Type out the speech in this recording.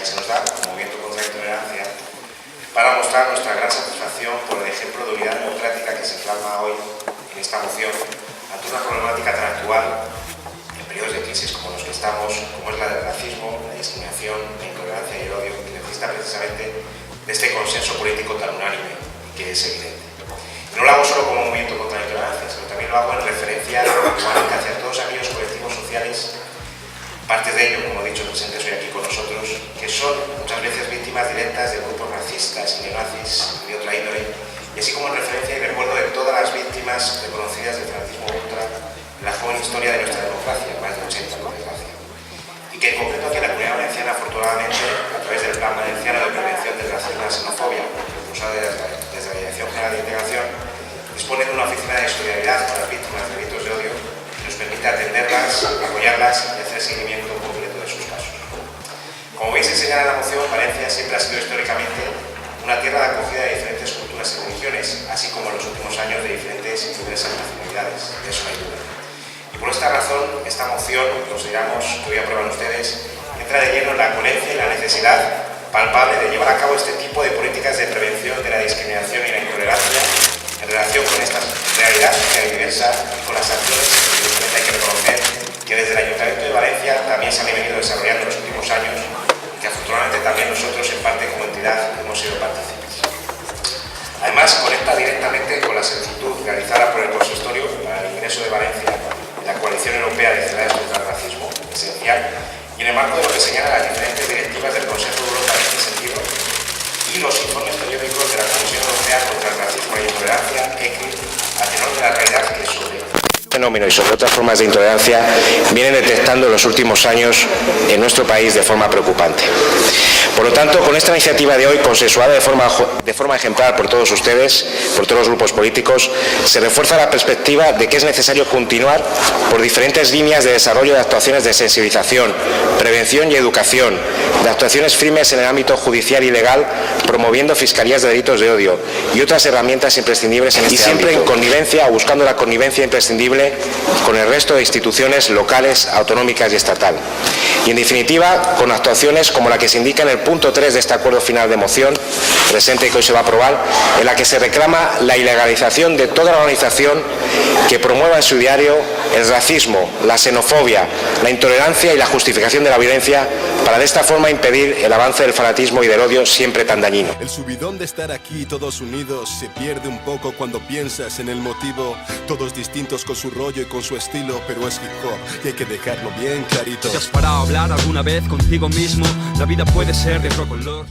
que se nos da como Movimiento contra la Intolerancia para mostrar nuestra gran satisfacción por el ejemplo de unidad democrática que se plasma hoy en esta moción ante una problemática tan actual en periodos de crisis como los que estamos, como es la del racismo, la discriminación, la intolerancia y el odio, que necesita precisamente de este consenso político tan unánime que es evidente. Y no lo hago solo como Movimiento contra la Intolerancia, sino también lo hago en referencia hacia todos aquellos colectivos sociales, partes de ellos, como he dicho, presentes hoy aquí con nosotros, que son muchas veces víctimas directas de grupos racistas y neonazis y de otra índole, y así como en referencia y recuerdo de todas las víctimas reconocidas del fanatismo ultra en la joven historia de nuestra democracia, más de 80 por desgracia. Y que en concreto aquí en la Comunidad Valenciana, afortunadamente, a través del Plan Valenciano de Prevención del Racismo y la Xenofobia, impulsado desde la Dirección General de Integración, dispone de una oficina de solidaridad para las víctimas de delitos de odio que nos permite atenderlas, apoyarlas y hacer seguimiento completo de sus casos. Como veis, se señala en la moción, Valencia siempre ha sido históricamente una tierra de acogida de diferentes culturas y religiones, así como en los últimos años de diferentes y diversas nacionalidades, de eso no hay duda. Y por esta razón, esta moción, consideramos que hoy aprueban ustedes, entra de lleno en la coherencia y la necesidad palpable de llevar a cabo este tipo de políticas de prevención de la discriminación y la intolerancia en relación con esta realidad social y diversa y con las acciones que hay que reconocer que desde el Ayuntamiento de Valencia también se han venido desarrollando en los últimos años y que afortunadamente también nosotros en parte como entidad hemos sido partícipes. Además, conecta directamente con la solicitud realizada por el Consistorio para el ingreso de Valencia en la Coalición Europea de Ciudades contra el Racismo, esencial, y en el marco de lo que señalan las diferentes directivas del Consejo de Europa en este sentido y los informes periódicos de la Comisión Europea contra el Racismo y la Intolerancia, ECRI, a tenor de la realidad que sobre fenómeno y sobre otras formas de intolerancia vienen detectando en los últimos años en nuestro país de forma preocupante. Por lo tanto, con esta iniciativa de hoy, consensuada de forma ejemplar por todos ustedes, por todos los grupos políticos, se refuerza la perspectiva de que es necesario continuar por diferentes líneas de desarrollo de actuaciones de sensibilización, prevención y educación, de actuaciones firmes en el ámbito judicial y legal, promoviendo fiscalías de delitos de odio y otras herramientas imprescindibles en este ámbito. Y siempre en connivencia o buscando la connivencia imprescindible con el resto de instituciones locales, autonómicas y estatal. Y en definitiva, con actuaciones como la que se indica en el punto 3 de este acuerdo final de moción, presente y que hoy se va a aprobar, en la que se reclama la ilegalización de toda la organización que promueva en su diario el racismo, la xenofobia, la intolerancia y la justificación de la violencia para de esta forma impedir el avance del fanatismo y del odio siempre tan dañino. El subidón de estar aquí todos unidos se pierde un poco cuando piensas en el motivo. Todos distintos con su rollo y con su estilo, pero es hip hop y hay que dejarlo bien clarito. ¿Te has parado a hablar alguna vez contigo mismo? La vida puede ser de otro color.